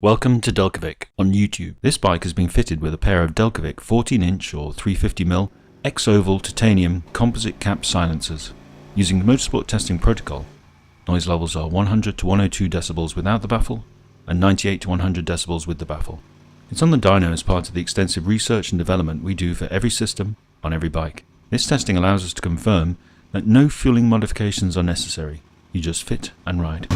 Welcome to Delkevic on YouTube. This bike has been fitted with a pair of Delkevic 14-inch or 350mm Xoval titanium composite cap silencers. Using the motorsport testing protocol, noise levels are 100 to 102 decibels without the baffle and 98 to 100 decibels with the baffle. It's on the dyno as part of the extensive research and development we do for every system on every bike. This testing allows us to confirm that no fueling modifications are necessary. You just fit and ride.